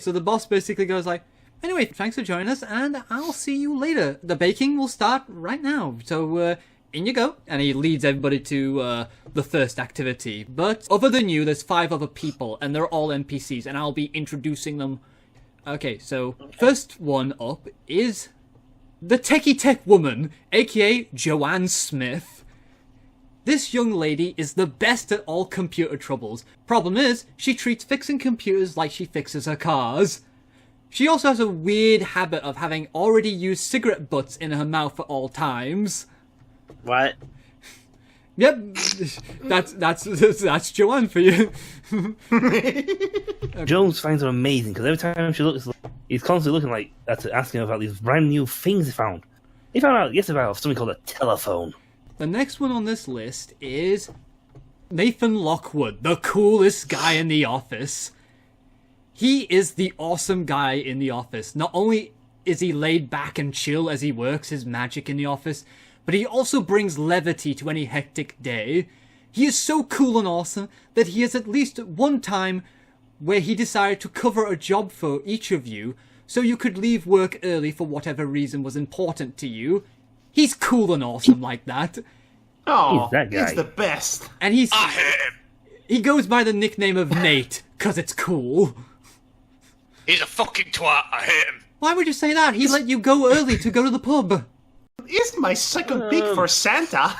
So the boss basically goes like, anyway, thanks for joining us, and I'll see you later. The baking will start right now, so in you go. And he leads everybody to the first activity. But other than you, there's 5 other people, and they're all NPCs, and I'll be introducing them. Okay, so first one up is the Techie Tech Woman, aka Joanne Smith. This young lady is the best at all computer troubles. Problem is, she treats fixing computers like she fixes her cars. She also has a weird habit of having already used cigarette butts in her mouth at all times. What? Yep, that's Joanne for you. Jones finds her amazing because every time she looks, he's constantly looking like asking her about these brand new things he found. He found out yesterday about something called a telephone. The next one on this list is Nathan Lockwood, the coolest guy in the office. He is the awesome guy in the office. Not only is he laid back and chill as he works his magic in the office, but he also brings levity to any hectic day. He is so cool and awesome that he has at least one time where he decided to cover a job for each of you so you could leave work early for whatever reason was important to you. He's cool and awesome like that. Oh, He's that guy. he's the best. And I hate him. he goes by the nickname of Nate, cause it's cool. He's a fucking twat. I hate him. Why would you say that? He let you go early to go to the pub. He's my second pick for Santa.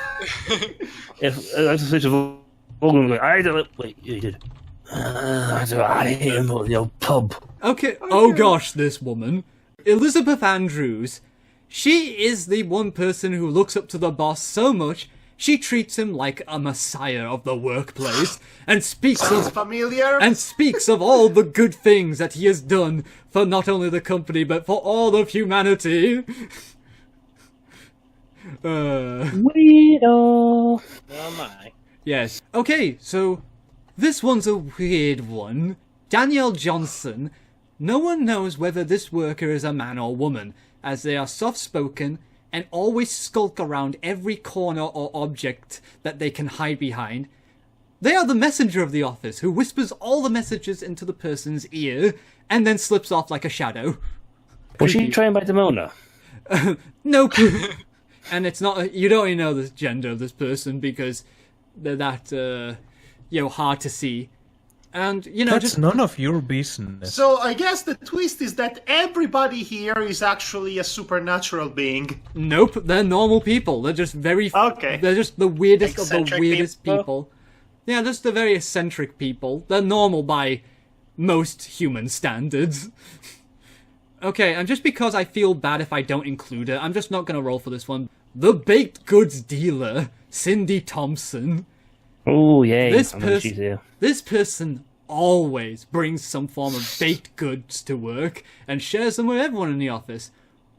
If I just switch of volume, like I don't wait, you did. I hate him at the old pub. Okay, oh gosh, this woman. Elizabeth Andrews. She is the one person who looks up to the boss so much, she treats him like a messiah of the workplace, and speaks of all the good things that he has done for not only the company, but for all of humanity. Weirdo. Oh my. Yes. Okay, so this one's a weird one. Danielle Johnson. No one knows whether this worker is a man or woman, as they are soft-spoken and always skulk around every corner or object that they can hide behind. They are the messenger of the office, who whispers all the messages into the person's ear and then slips off like a shadow. Was she trained by Demona? Nope. And it's not, you don't even know the gender of this person because they're that, hard to see. And, That's none of your business. So I guess the twist is that everybody here is actually a supernatural being. Nope, they're normal people. They're just Okay. They're just the weirdest of the Eccentric weirdest people. people. Yeah, just the very eccentric people. They're normal by most human standards. Okay, and just because I feel bad if I don't include her, I'm just not gonna roll for this one. The baked goods dealer, Cindy Thompson. Oh yeah, This I know she's here. This person always brings some form of baked goods to work and shares them with everyone in the office.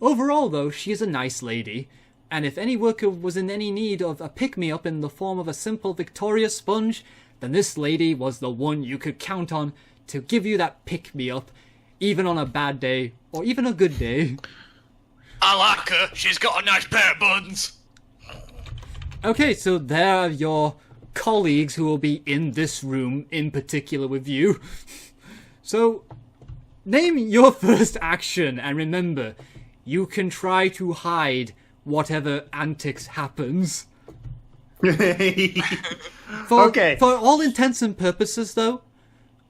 Overall, though, she is a nice lady, and if any worker was in any need of a pick-me-up in the form of a simple Victoria sponge, then this lady was the one you could count on to give you that pick-me-up, even on a bad day, or even a good day. I like her. She's got a nice pair of buns. Okay, so there are your colleagues who will be in this room in particular with you. So, name your first action, and remember, you can try to hide whatever antics happens. Okay. For all intents and purposes, though,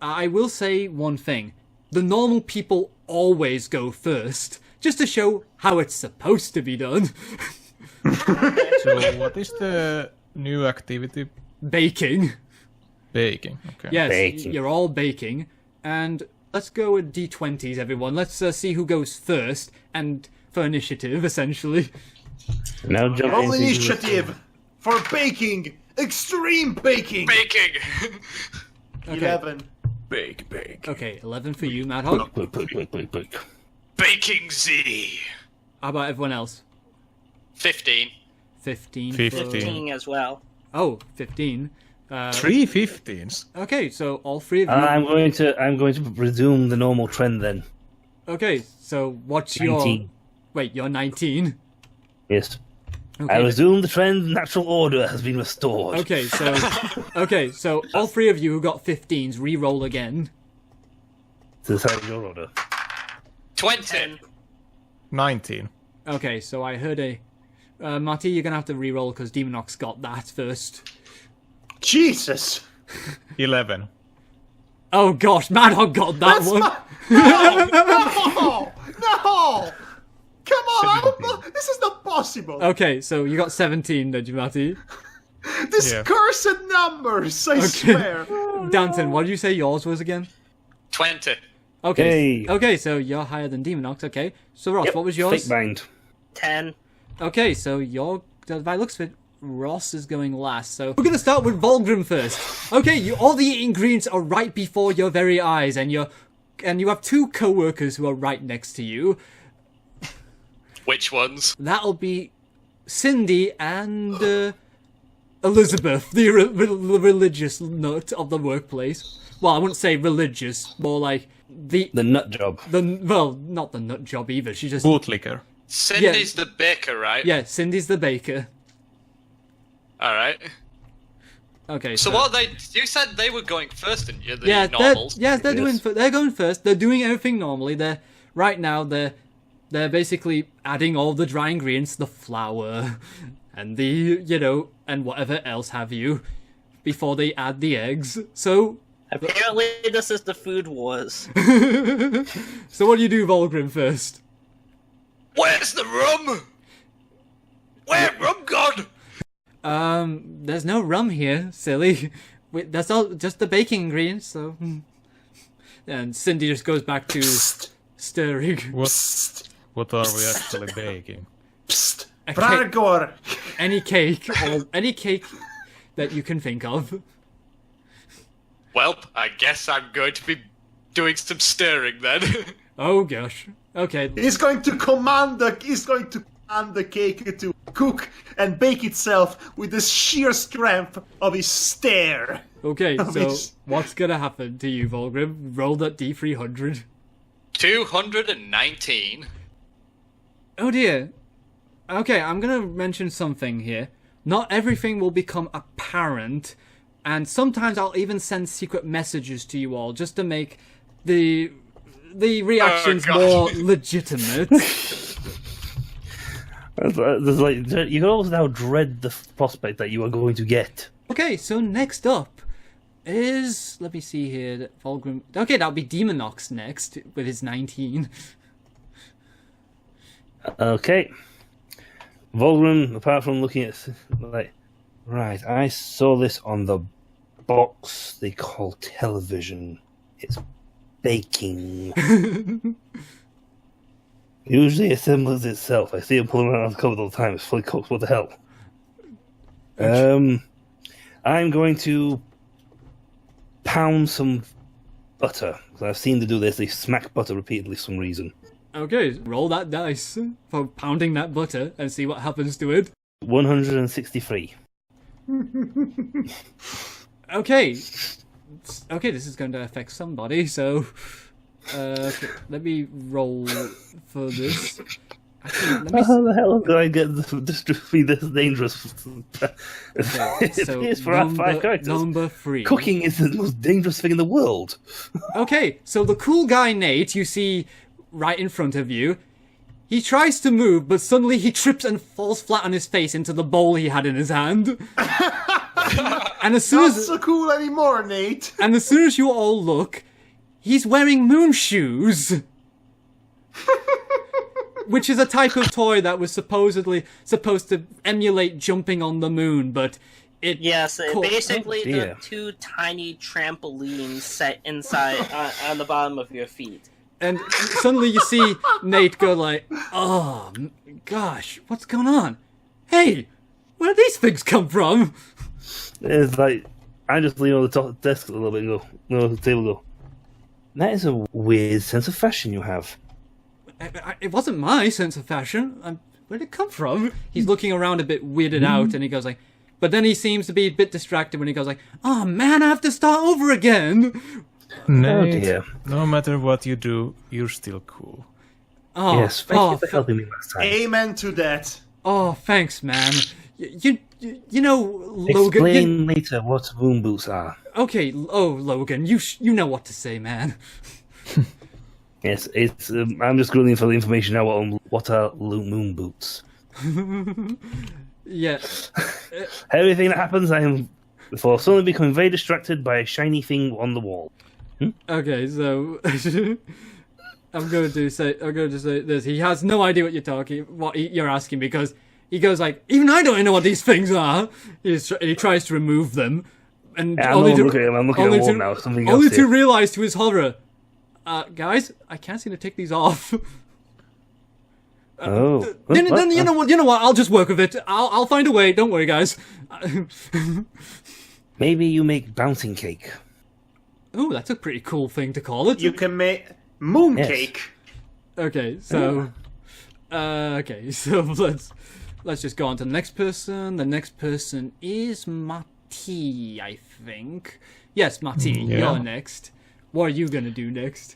I will say one thing. The normal people always go first, just to show how it's supposed to be done. So what is the new activity? Baking. Baking. Okay. Yes, Baking. you're all baking. And let's go with D20s, everyone. Let's see who goes first, and for initiative, essentially. Now jump Roll into initiative for baking. Extreme baking. Baking. 11. Bake. Okay, 11 for you, Mad Hog. Quick. Baking Z. How about everyone else? 15. 15. 15 as well. Oh, 15. 3 15s. Okay, so all three of you. I'm going to resume the normal trend then. Okay, so what's 19. your... Wait, you're 19? Yes. Okay. I resume the trend. Natural order has been restored. Okay, so all three of you who got 15s, re-roll again. to decide your order. 20. 19. Okay, so I heard a... Marty, you're gonna have to re-roll because Demonox got that first. Jesus! 11. Oh gosh, Madhog got that That's one. No! No! Come on! 17. This is not possible! Okay, so you got 17, did you, Marty? These Yeah. cursed numbers, I swear! Danton, what did you say yours was again? 20. Okay. Hey. Okay, so you're higher than Demonox, okay. So Ross, what was yours? Fake bind. 10. Okay, so by looks of it, Ross is going last. So we're gonna start with Volgrim first. Okay, all the ingredients are right before your very eyes, and you have two co-workers who are right next to you. Which ones? That'll be Cindy and Elizabeth, the religious nut of the workplace. Well, I wouldn't say religious, more like the nut job. well, not the nut job either. She's just Bootlicker. Cindy's the baker, right? yeah. Cindy's the baker. Alright. Okay. So what they... You said they were going first, didn't you? The Yeah, normals. they're Yes. they're going first. They're doing everything normally. They're basically adding all the dry ingredients, the flour, and and whatever else have you, before they add the eggs. So Apparently, this is the food wars. so what do you do, Volgrim, first? Where's the rum? Where rum gone? There's no rum here, silly. That's all just the baking ingredients. So, and Cindy just goes back to stirring. What are we actually baking? Psst! A cake, Bragor! any cake or any cake that you can think of. Well, I guess I'm going to be doing some stirring then. Oh gosh. Okay. He's going to command the cake to cook and bake itself with the sheer strength of his stare. Okay. So Obvious. what's gonna happen to you, Volgrim? Roll that D300. 219. Oh dear. Okay, I'm gonna mention something here. Not everything will become apparent, and sometimes I'll even send secret messages to you all just to make the reactions God. more legitimate. There's like you can almost now dread the prospect that you are going to get. Okay, so next up is, let me see here, Volgrim. Okay, that'll be Demonox next with his 19. Okay. Volgrim, apart from looking at right, I saw this on the box they call television. It's baking. Usually assembles itself. I see it pulling around the cupboard all the time. It's fully cooked. What the hell? I'm going to pound some butter. I've seen them do this. They smack butter repeatedly for some reason. Okay, roll that dice for pounding that butter and see what happens to it. 163. Okay. Okay, this is going to affect somebody, so... okay, let me roll for this. Actually, let me How the hell did I get this to be this dangerous? It so is for our 5 characters. number 3. Cooking is the most dangerous thing in the world. Okay, so the cool guy Nate, you see right in front of you, he tries to move, but suddenly he trips and falls flat on his face into the bowl he had in his hand. And as soon Not as so cool anymore, Nate. you all look, he's wearing moon shoes. Which is a type of toy that was supposedly supposed to emulate jumping on the moon, but it... Yes, basically Oh, dear. the 2 tiny trampolines set inside on the bottom of your feet. And suddenly you see Nate go like, oh, gosh, what's going on? Hey, where did these things come from? It's like, I just lean on the top of the desk a little bit and go, no, the table go. That is a weird sense of fashion you have. It wasn't my sense of fashion. Where did it come from? He's looking around a bit weirded out, and he goes like, but then he seems to be a bit distracted when he goes like, oh man, I have to start over again. Nate, dear. no matter what you do, you're still cool. Oh, Yes, thank you for helping me last time. Amen to that. oh, thanks, man. You know, Logan. Explain later what moon boots are. Okay, oh, Logan, you know what to say, man. Yes, it's. I'm just grilling for the information now on what are moon boots. Yeah. Everything that happens, I am before suddenly becoming very distracted by a shiny thing on the wall. Okay, so I'm going to say this. He has no idea what you're asking, because he goes like, even I don't know what these things are. He tries to remove them, and Yeah, only I'm looking at the wall now. Something only else to here. realize to his horror, guys, I can't seem to take these off. Oh, Then you know what? You know what? I'll just work with it. I'll find a way. Don't worry, guys. Maybe you make bouncing cake. Oh, that's a pretty cool thing to call it. You can make mooncake. Okay, so let's just go on to the next person. The next person is Mati, I think. Yes, Mati, Yeah. you're next. What are you gonna do next?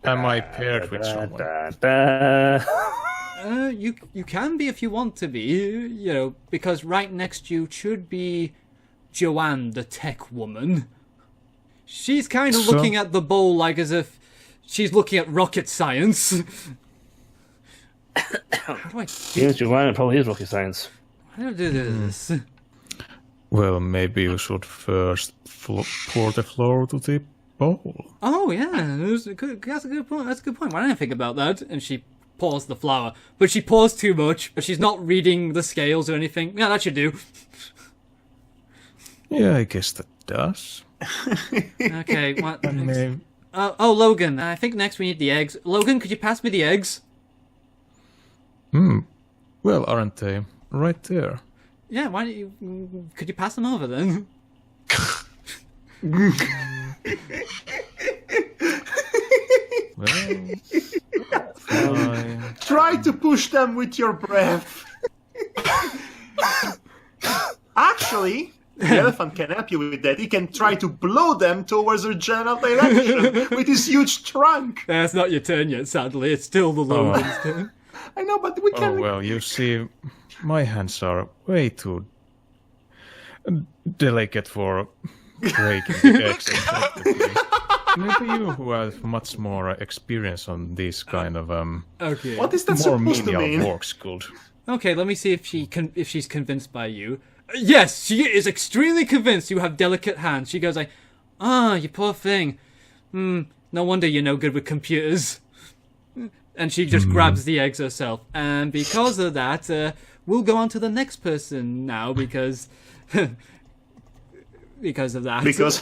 Am I paired with someone? You can be if you want to be, you know, because right next to you should be Joanne, the tech woman. She's kind of So- looking at the bowl like as if she's looking at rocket science. How do I Yes, Giovanni probably is rocket science. do this? Well, maybe you should first pour the flour to the bowl. Oh yeah, that's a good point. That's a good point. Why didn't I think about that? And she pours the flour, but she pours too much. But she's not reading the scales or anything. Yeah, that should do. Yeah, I guess that does. Okay. What? Maybe. Oh, Logan. I think next we need the eggs. Logan, could you pass me the eggs? Well, aren't they right there? Yeah. Why don't you? Could you pass them over then? Well, fine. Try to push them with your breath. Actually, the elephant can help you with that. He can try to blow them towards your general direction with his huge trunk. That's not your turn yet. Sadly, it's still the Logan's turn. I know, but we Oh can. well, you see, my hands are way too delicate for breaking the eggs. Exactly. Maybe you who have much more experience on this kind of Okay. What is that more supposed to menial mean? works could. Okay. Let me see if she's convinced by you. Yes, she is extremely convinced you have delicate hands. She goes like, you poor thing. No wonder you're no good with computers. And she just grabs the eggs herself. And because of that, we'll go on to the next person now because because of that. Because.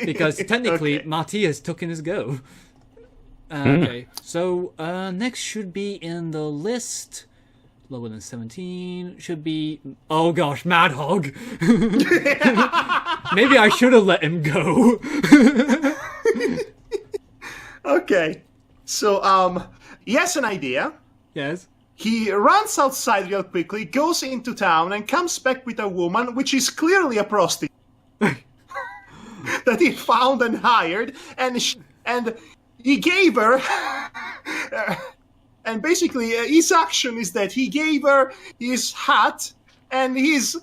Because technically Okay. Marty has taken his go. Okay, so next should be in the list. Lower than 17 should be. Oh gosh, Mad Hog. Maybe I should have let him go. Okay. So, he has an idea. Yes. He runs outside real quickly, goes into town, and comes back with a woman, which is clearly a prostitute. That he found and hired, and he gave her. And basically, his action is that he gave her his hat and his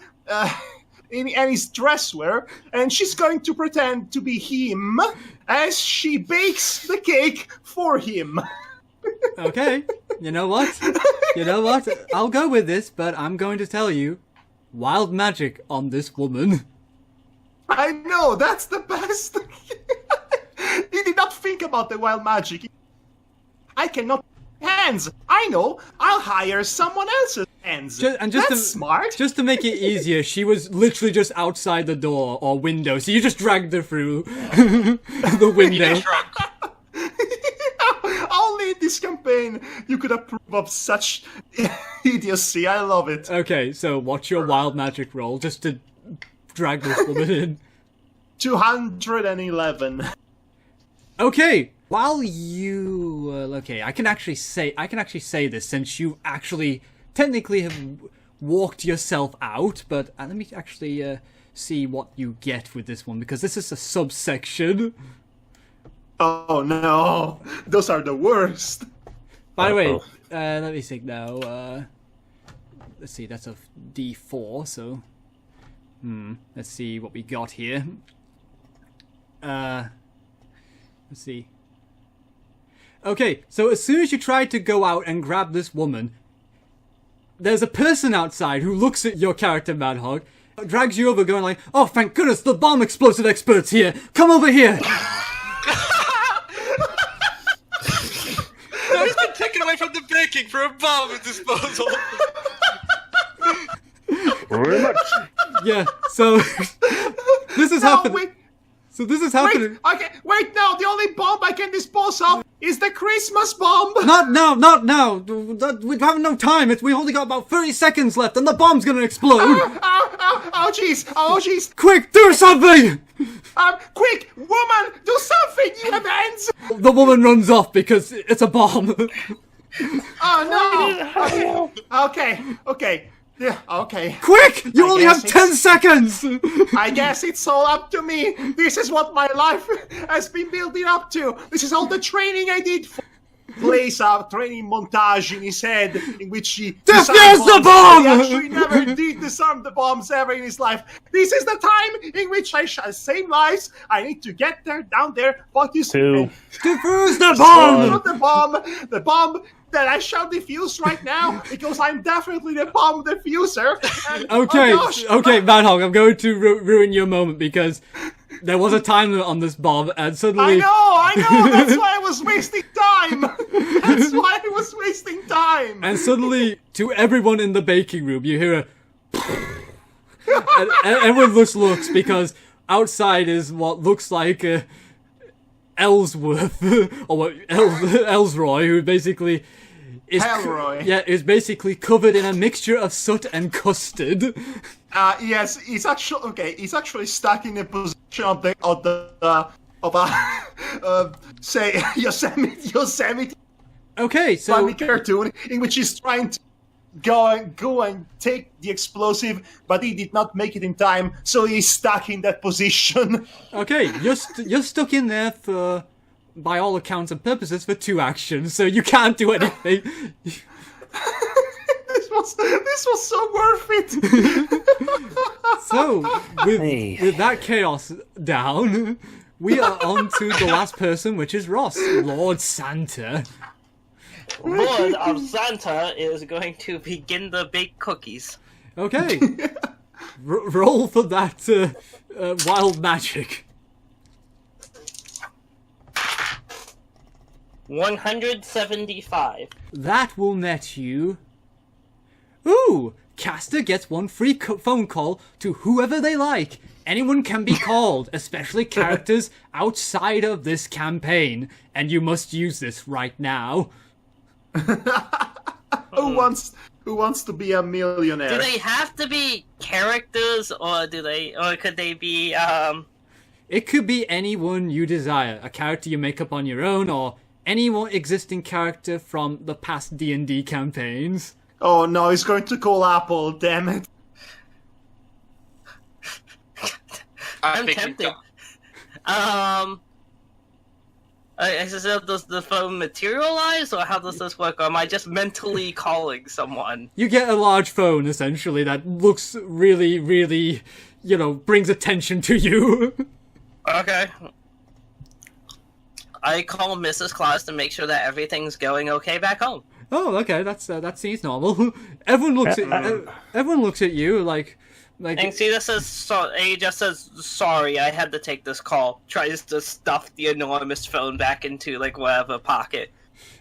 dress wear, and she's going to pretend to be him as she bakes the cake for him. Okay. You know what? I'll go with this, but I'm going to tell you, wild magic on this woman. I know, that's the best. He did not think about the wild magic. I cannot hands. I know. I'll hire someone else's hands. That's smart. Just to make it easier, she was literally just outside the door or window, so you just dragged her through the window. Shrug. Only in this campaign you could approve of such idiocy. I love it. Okay, so what's your wild magic roll just to drag this woman in? 211. Okay, while you okay, I can actually say this since you actually technically have walked yourself out, but let me actually see what you get with this one because this is a subsection. Oh no, those are the worst. By the way, let me see now. Let's see, that's a D4, so let's see what we got here. Let's see. Okay, so as soon as you try to go out and grab this woman, there's a person outside who looks at your character, Madhog, drags you over going like, oh, thank goodness, the bomb explosive expert's here. Come over here. No, he's been taken away from the baking for a bomb disposal. Very much. Yeah, so this is happening. Wait, So this is happening. wait, no, the only bomb I can dispose of is the Christmas bomb. Not now. We have no time. We've only got about 30 seconds left, and the bomb's gonna explode. Oh, jeez. Quick, do something! Quick, woman, do something, you have hands. The woman runs off because it's a bomb. Oh, no. Okay. Yeah, okay. Quick! You only have guess 10 seconds! I guess it's all up to me. This is what my life has been building up to. This is all the training I did. Plays a training montage in his head in which he Defuse the bomb! He actually never did disarm the bombs ever in his life. This is the time in which I shall save lives. I need to get there, down there, focus. Two. Defuse the bomb! The bomb that I shall defuse right now because I'm definitely the bomb diffuser. And, Okay, oh gosh, Madhog, I'm going to ruin your moment because there was a time limit on this bomb, and suddenly... I know, that's why I was wasting time. And suddenly, to everyone in the baking room, you hear a... and everyone looks because outside is what looks like Ellsworth, or what Ellsroy, who basically is is basically covered in a mixture of soot and custard. Yes, he's actually stuck in a position of say Yosemite Okay, so funny cartoon in which he's trying to go and take the explosive, but he did not make it in time, so he's stuck in that position. okay, you're stuck in there for, by all accounts and purposes, for 2 actions, so you can't do anything. This was so worth it. So, with that chaos down, we are on to the last person, which is Ross, Lord Santa. Lord of Santa is going to begin to bake cookies. Okay. Roll for that wild magic. 175. That will net you... Ooh! Caster gets 1 free phone call to whoever they like. Anyone can be called, especially characters outside of this campaign. And you must use this right now. Who wants to be a millionaire? Do they have to be characters, or could they be It could be anyone you desire. A character you make up on your own, or any existing character from the past D&D campaigns. Oh no, he's going to call Apple, damn it. I'm tempted. Does the phone materialize, or how does this work? Or am I just mentally calling someone? You get a large phone, essentially, that looks really, really, brings attention to you. Okay. I call Mrs. Claus to make sure that everything's going okay back home. Oh, okay, that seems normal. Everyone looks at you like. And see, he just says, sorry, I had to take this call. Tries to stuff the enormous phone back into, whatever pocket.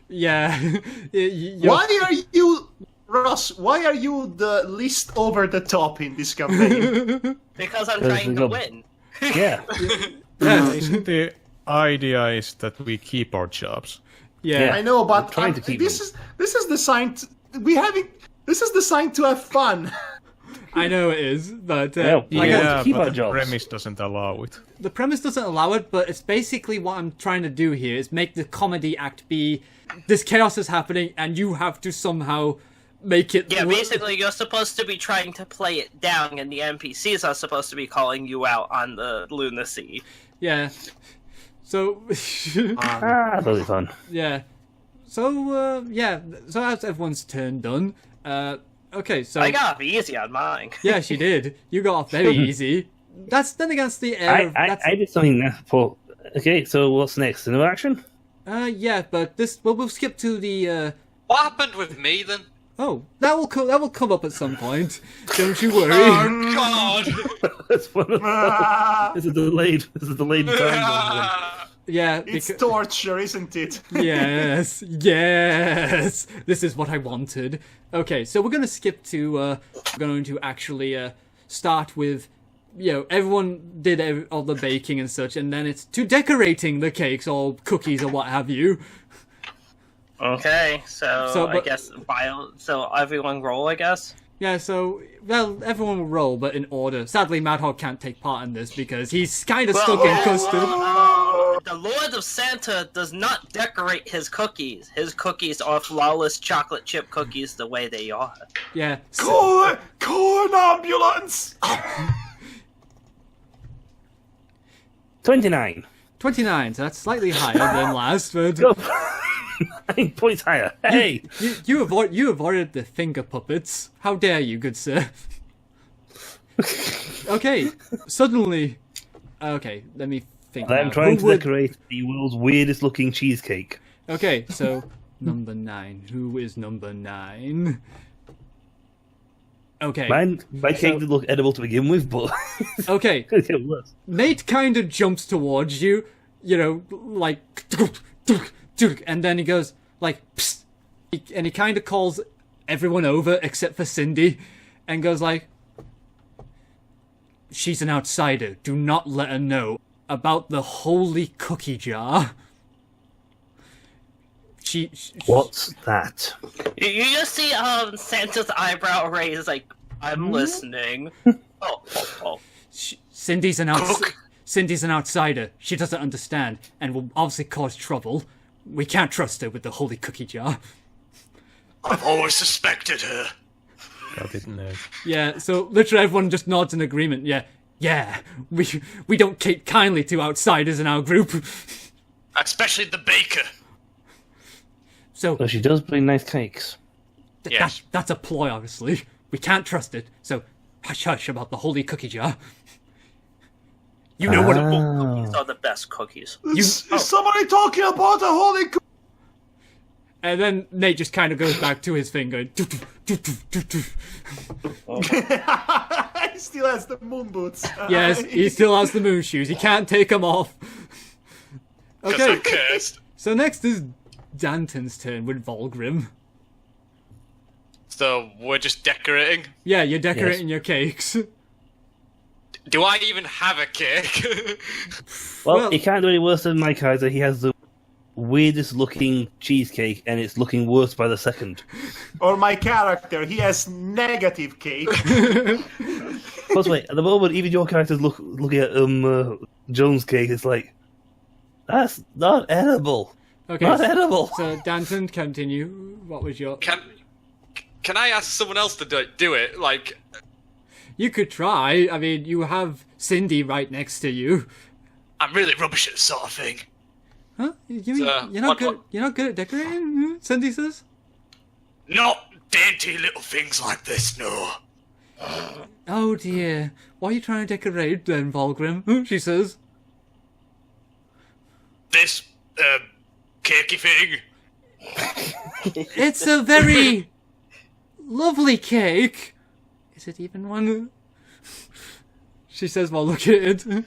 Yeah. Why are you, Ross, the least over the top in this campaign? Because I'm trying to win. Yeah. Isn't the idea is that we keep our jobs? Yeah. I know, but this is designed to have fun. I know it is, but keep our but the jobs. premise doesn't allow it. The premise doesn't allow it, but it's basically what I'm trying to do here is make the comedy act be this chaos is happening and you have to somehow make it... Yeah, basically you're supposed to be trying to play it down and the NPCs are supposed to be calling you out on the lunacy. Yeah. So... that'll be fun. Yeah. So, so that's everyone's turn done. Okay, so... I got off easy on mine. Yes, you did. You got off very easy. That's then against the air. I did something for... Okay, so what's next? Another action? Yeah, but we'll skip to the. What happened with me then? Oh, that will come up at some point. Don't you worry. Oh God! That's one of This is delayed time. Yeah, It's torture, isn't it? yes. This is what I wanted. Okay, so we're going to skip to. We're going to actually start with. Everyone did all the baking and such, and then it's to decorating the cakes or cookies or what have you. Okay, so I but- guess so everyone roll, I guess. Yeah, so, everyone will roll, but in order. Sadly, Madhog can't take part in this because he's kind of stuck in custard. The Lord of Santa does not decorate his cookies. His cookies are flawless chocolate chip cookies the way they are. Yeah. Corn ambulance! 29. 29, so that's slightly higher than last, but... Go. 9 points higher. Hey! You avoided the finger puppets. How dare you, good sir? Okay, suddenly... Okay, let me think I'm now. trying Who to would- decorate the world's weirdest looking cheesecake. Okay, so, number 9. Who is number 9? Okay. My cake did look edible to begin with, but Okay, it's getting worse. Nate kind of jumps towards you, like, and then he goes, like, psst, and he kind of calls everyone over except for Cindy, and goes like, she's an outsider, do not let her know about the holy cookie jar. She What's that? You just see Santa's eyebrow raise, like, I'm listening. Oh. Cindy's an outsider. She doesn't understand, and will obviously cause trouble. We can't trust her with the holy cookie jar. I've always suspected her. I didn't know. Yeah, so literally everyone just nods in agreement. Yeah, we don't take kindly to outsiders in our group. Especially the baker. So Well, she does bring nice cakes. Yes. that's a ploy, obviously. We can't trust it. So hush hush about the holy cookie jar. You know what? These are the best cookies. Is somebody talking about a holy And then Nate just kind of goes back to his finger. He still has the moon boots. Yes, he still has the moon shoes. He can't take them off. Because Okay, I'm cursed. so next is Danton's turn with Volgrim. So we're just decorating. Yeah, you're decorating your cakes. Do I even have a cake? Well, he can't do any worse than Mike either. He has the weirdest looking cheesecake, and it's looking worse by the second. Or my character, he has negative cake. Plus, wait, at the moment, even your character's looking at Jones' cake. It's like, that's not edible. Okay, Not edible. so Danton, continue. What was your... Can I ask someone else to do it? Like, You could try. I mean, you have Cindy right next to you. I'm really rubbish at this sort of thing. Huh? You're not what- good. You're not good at decorating. Hmm? Cindy says. Not dainty little things like this, no. Oh dear. Why are you trying to decorate then, Volgrim? She says. This, cakey thing. It's a very lovely cake. Is it even one? She says while looking at it.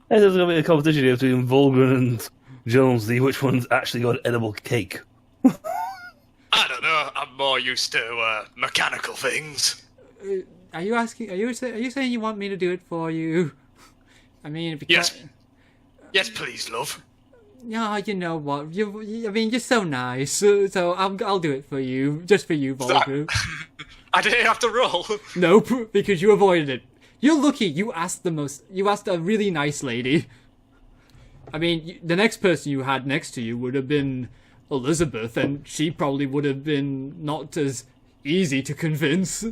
There's going to be a competition here between Volgren and Jones, see which one's actually got an edible cake. I don't know. I'm more used to mechanical things. Are you asking? Are you saying you want me to do it for you? I mean, because, Yes, please, love. yeah, you know what? I mean, you're so nice. So I'll do it for you, just for you, Volgrim. I didn't have to roll. Nope, because you avoided it. You're lucky. You asked a really nice lady. I mean, the next person you had next to you would have been Elizabeth, and she probably would have been not as easy to convince.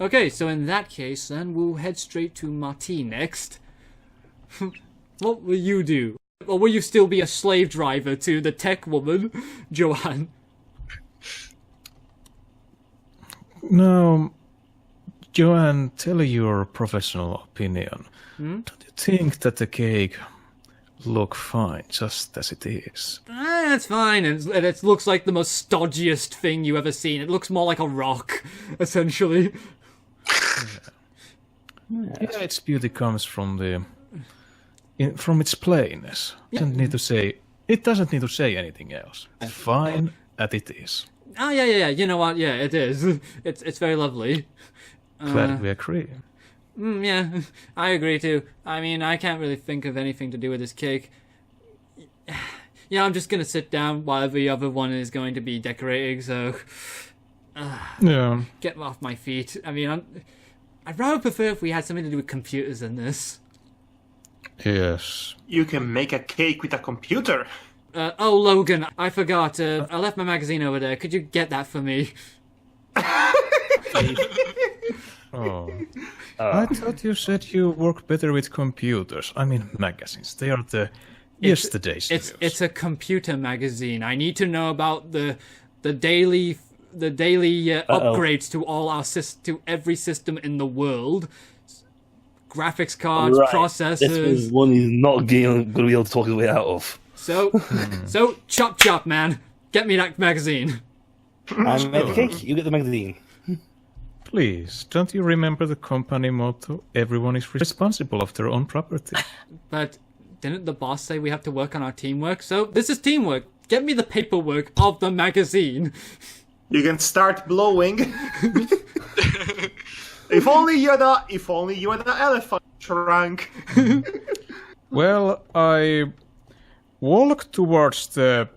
Okay, so in that case, then we'll head straight to Marty next. What will you do? Or will you still be a slave driver to the tech woman, Joanne? No, Joanne, tell your professional opinion. Don't you think that the cake look fine, just as it is. It's fine, and it looks like the most stodgiest thing you ever seen. It looks more like a rock, essentially. Yeah, its beauty comes from from its plainness. It doesn't need to say anything else. It's fine as it is. Yeah. You know what? Yeah, it is. It's very lovely. Glad we agree. Yeah, I agree too. I mean, I can't really think of anything to do with this cake. Yeah, I'm just gonna sit down while the other one is going to be decorating, so... Yeah. Get off my feet. I mean, I'd rather prefer if we had something to do with computers than this. Yes. You can make a cake with a computer. Oh, Logan, I forgot. I left my magazine over there. Could you get that for me? Oh. I thought you said you work better with computers. I mean, magazines. They are the yesterday's news. It's a computer magazine. I need to know about the daily upgrades to all our to every system in the world. Graphics cards, processors. This is one he's not going to be able to talk his way out of. So chop, man. Get me that magazine. I made the cake. You get the magazine. Please, don't you remember the company motto? Everyone is responsible of their own property. But didn't the boss say we have to work on our teamwork? So this is teamwork. Get me the paperwork of the magazine. You can start blowing. If only you're the elephant trunk. Well, I walk towards where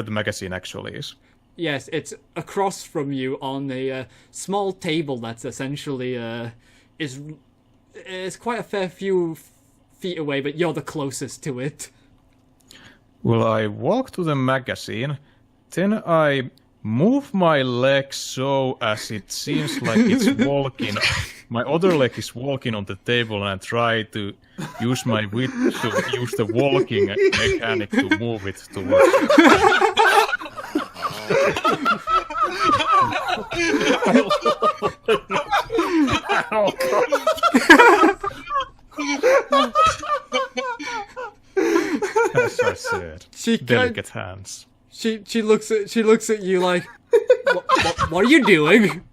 the magazine actually is. Yes, it's across from you on a small table that's essentially is quite a fair few feet away, but you're the closest to it. Well, I walk to the magazine, then I move my leg so as it seems like it's walking. My other leg is walking on the table, and I try to use my wit to use the walking mechanic to move it towards. Oh, As I said, delicate hands. She looks at you like, what are you doing?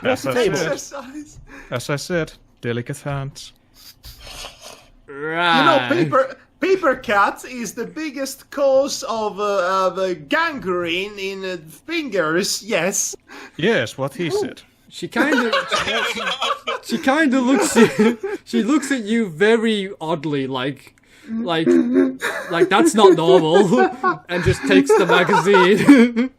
As Exercise. I said, delicate hands. Right. You know, paper cut is the biggest cause of gangrene in fingers. Yes. Yes, what he said. She kind of looks at you very oddly, like that's not normal, and just takes the magazine.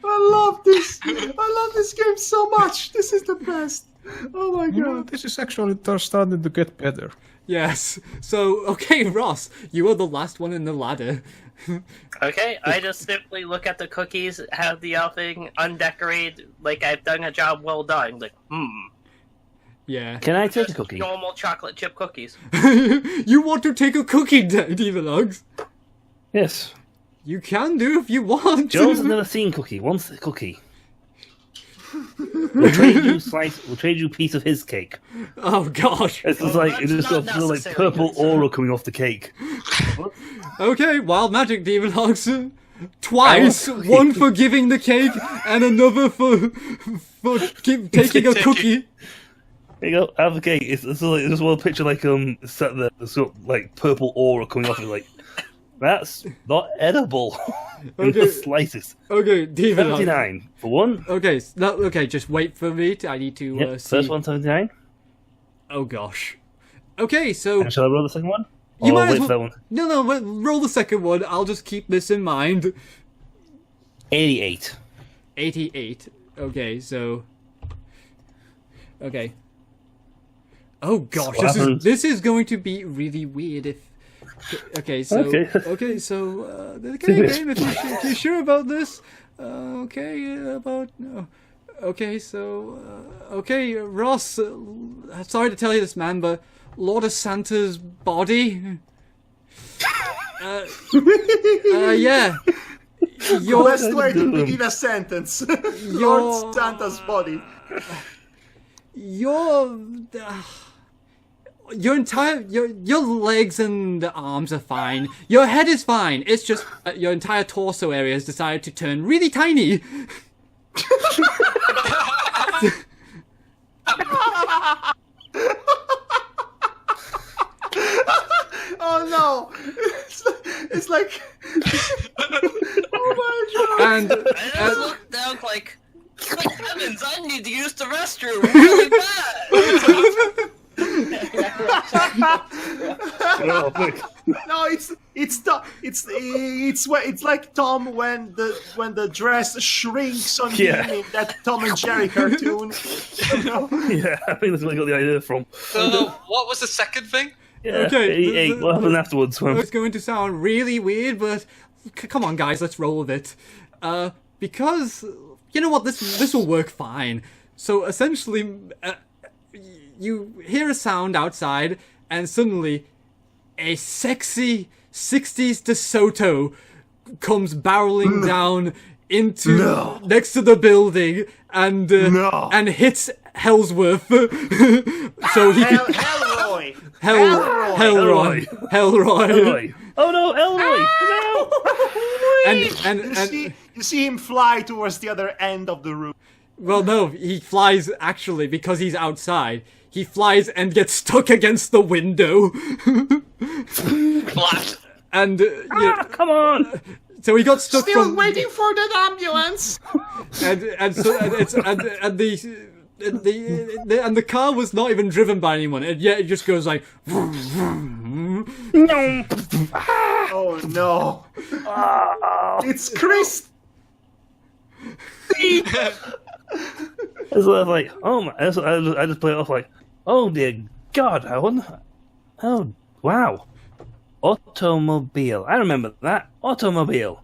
I love this game so much. This is the best. Oh my god. This is actually starting to get better. Yes. So, okay, Ross, you are the last one in the ladder. Okay, I just simply look at the cookies, have the thing undecorated, like I've done a job well done. Like, Yeah. Can I take a just cookie? normal chocolate chip cookies. You want to take a cookie, Demonogs? Yes. You can do if you want. Jones has never seen cookie. Wants a cookie. We'll trade you a piece of his cake. Oh gosh. It's just like it's just got not like purple aura coming off the cake. Okay, wild magic, Demonogs. Twice, one for giving the cake, and another for taking a cookie. There you go, have the cake. It's like just one picture like sat there, it's got like purple aura coming off it. Like that's not edible in the slightest. Okay, Demonogs. 79 for one. Okay, okay, just wait for me. I need to Yep, see. first one 79. Oh gosh. Okay, so And shall I roll the second one? you Or might as wait well. for that one? No, roll the second one. I'll just keep this in mind. 88. 88. Okay, so. Okay. Oh gosh, So what happens- this is going to be really weird if. Okay, so Okay. okay, so the game. If you're sure about this, okay, so okay, Ross. Sorry to tell you this, man, but Lord of Santa's body. Yeah. Your Best way to begin a sentence. Lord Santa's body. your legs and arms are fine. Your head is fine. It's just your entire torso area has decided to turn really tiny. Oh no! It's like oh my god! And I just looked down like, good heavens, I need to use the restroom really bad. No, it's like Tom when the dress shrinks on him in that Tom and Jerry cartoon. You know? Yeah, I think that's where I got the idea from. So, what was the second thing? Yeah, Okay, what happened afterwards? it's going to sound really weird, but come on, guys, let's roll with it. Because you know what, this will work fine. So essentially, you hear a sound outside, and suddenly, a sexy 60s DeSoto comes barreling down into next to the building and hits Hellsworth. So he Hellroy. Hellroy. Oh no, Elroy! And You see him fly towards the other end of the room. well, no, he flies actually because he's outside. He flies and gets stuck against the window. Blast. And Come on! so he got stuck Still from waiting for the ambulance. and the car was not even driven by anyone, and yet it just goes like. Oh no! It's Chris. It's like, oh my! I just play it off like, oh dear God! I wonder. Oh wow! Automobile. I remember that automobile.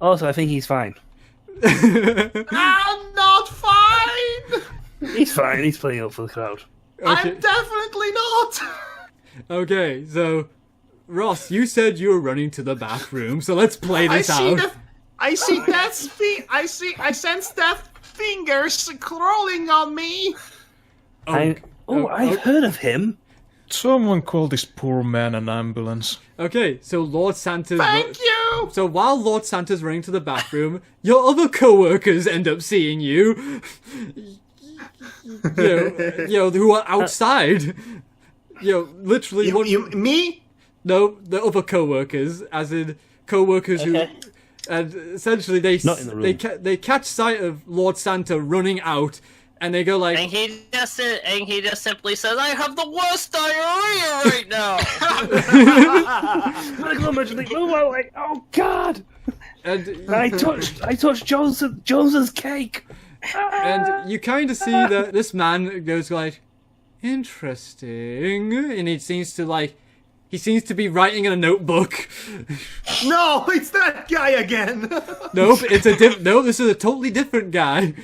Also, I think he's fine. I'm not fine. He's fine. He's playing up for the crowd. I'm definitely not. Okay, so Ross, you said you were running to the bathroom, so let's play this out. I see Death's feet. I sense Death's fingers crawling on me. I've heard of him. Someone call this poor man an ambulance. Okay, so Lord Santa's. Thank you. So while Lord Santa's running to the bathroom, your other co-workers end up seeing you. Who are outside. Literally. Me? No, the other co-workers, as in co-workers who. And essentially, Not in the room. they catch sight of Lord Santa running out, and they go like. And he just simply says, "I have the worst diarrhea right now." Oh God! And I touched Jones's cake. And you kind of see that this man goes like, interesting, and he seems to be writing in a notebook. No, it's that guy again. Nope, this is a totally different guy.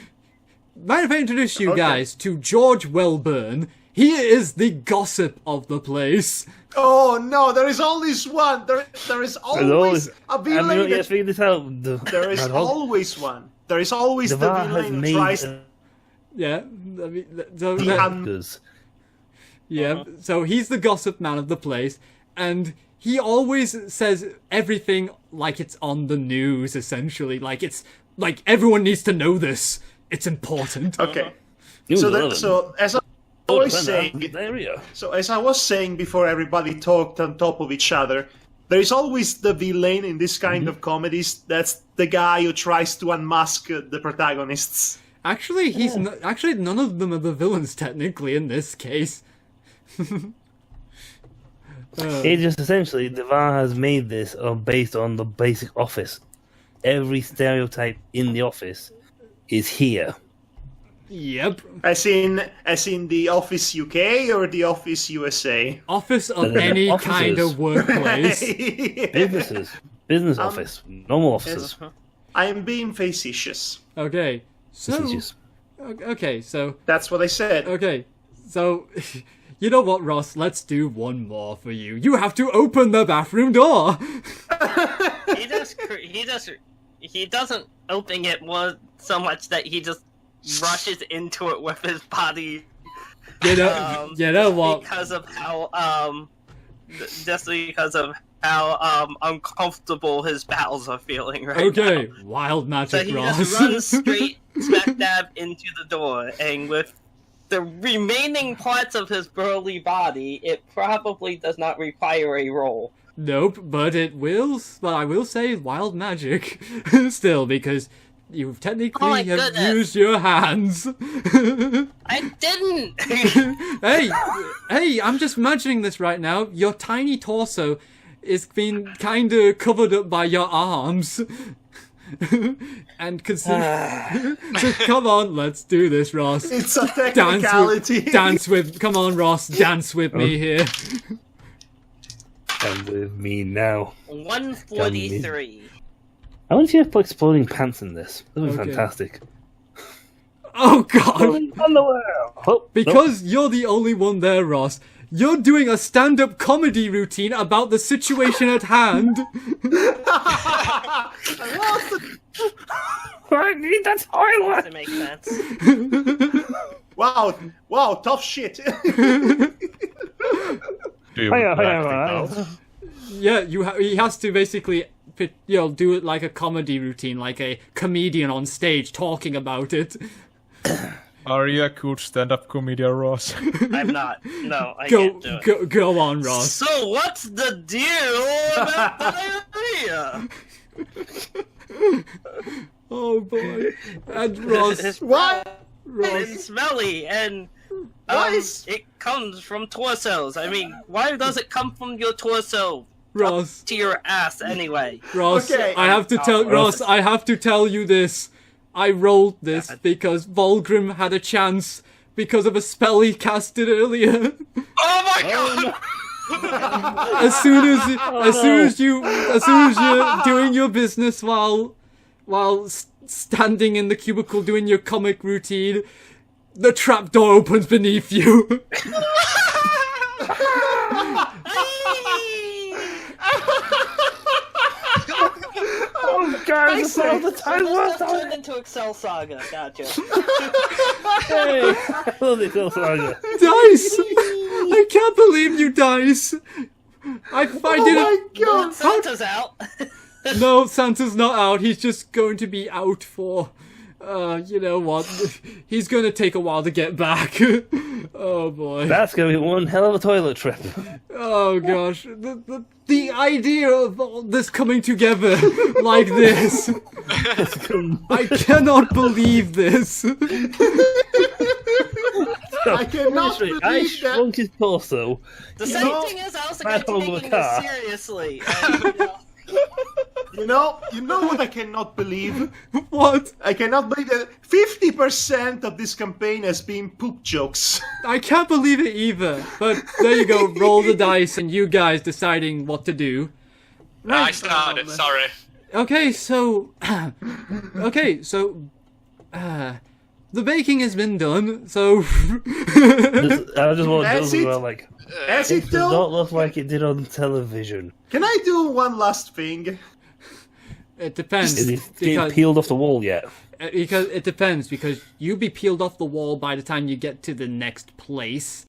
Mind if I introduce you guys to George Welburn? He is the gossip of the place. Oh no, there is always one. There is always a villain. Let's figure this out. There is always one. There is always the Devar villain who has tries. Yeah, so he's the gossip man of the place, and he always says everything like it's on the news, essentially. Like everyone needs to know this. It's important. Okay. So So as I was saying, area. so as I was saying before, everybody talked on top of each other. There is always the villain in this kind of comedies. That's the guy who tries to unmask the protagonists. Actually, actually none of them are the villains technically in this case. It just essentially, Devar has made this based on the basic office. Every stereotype in the office is here. Yep. As in the Office UK or the Office USA? Office of any Offices. kind of workplace. Business office, normal offices. I am being facetious. Okay, so Facetious. okay, so That's what I said. okay, so you know what, Ross? Let's do one more for you. You have to open the bathroom door. He doesn't open it so much that he just rushes into it with his body You know what? Because of how just because of how uncomfortable his bowels are feeling right now. Okay, wild So magic, he Ross. just runs straight smack dab into the door, and with the remaining parts of his burly body, it probably does not require a roll. Nope, but it will. But I will say wild magic still, because you technically Oh my have goodness. used your hands. I didn't! hey, I'm just imagining this right now. Your tiny torso is being kind of covered up by your arms. And consider. So come on, let's do this, Ross. It's a technicality. Dance with. Come on, Ross, dance with me here. Come with me now. 143. I want you to put exploding pants in this. That would be Okay. fantastic. Oh God! Underwear. Oh, Because you're the only one there, Ross. You're doing a stand-up comedy routine about the situation at hand. I need that toilet. Doesn't make sense. Wow, tough shit. Do you Hiya, like hiya, the hiya. girls? Yeah, he has to basically, do it like a comedy routine, like a comedian on stage talking about it. Are you a good stand-up comedian, Ross? I'm not. No, I can't do it. Go on, Ross. So what's the deal about diarrhea? Oh boy. And Ross, It's What? and smelly, and Why is- it comes from torsos. I mean, why does it come from your torso Ross, to your ass anyway? Ross, Okay. I have to tell Ross, I have to tell you this. I rolled this because Volgrim had a chance because of a spell he casted earlier. Oh my god! As soon as you're doing your business while standing in the cubicle doing your comic routine, the trapdoor opens beneath you. Oh, guys, it's all the time. Let's turn into Excel Saga. Gotcha. Hey, I love this little saga. Dice! I can't believe you, Dice! I Oh didn't. my god! Santa's out. No, Santa's not out. He's just going to be out for. You know what? He's going to take a while to get back. Oh boy. That's gonna be one hell of a toilet trip. Oh gosh. The idea of all this coming together like this. I cannot believe this. I cannot Seriously, believe I that. shrunk his torso. The You same know, thing is, I was I going to told be him a taking car. this seriously. And, You know what I cannot believe? What? I cannot believe that 50% of this campaign has been poop jokes. I can't believe it either. But there you go. Roll the dice and you guys deciding what to do. I started, sorry. Okay, so the baking has been done. So I just want to That's do as it. well, like, As it it does though, not look like it did on television. can I do one last thing? it depends. Is it getting Because, peeled off the wall yet? because it depends because you'll be peeled off the wall by the time you get to the next place.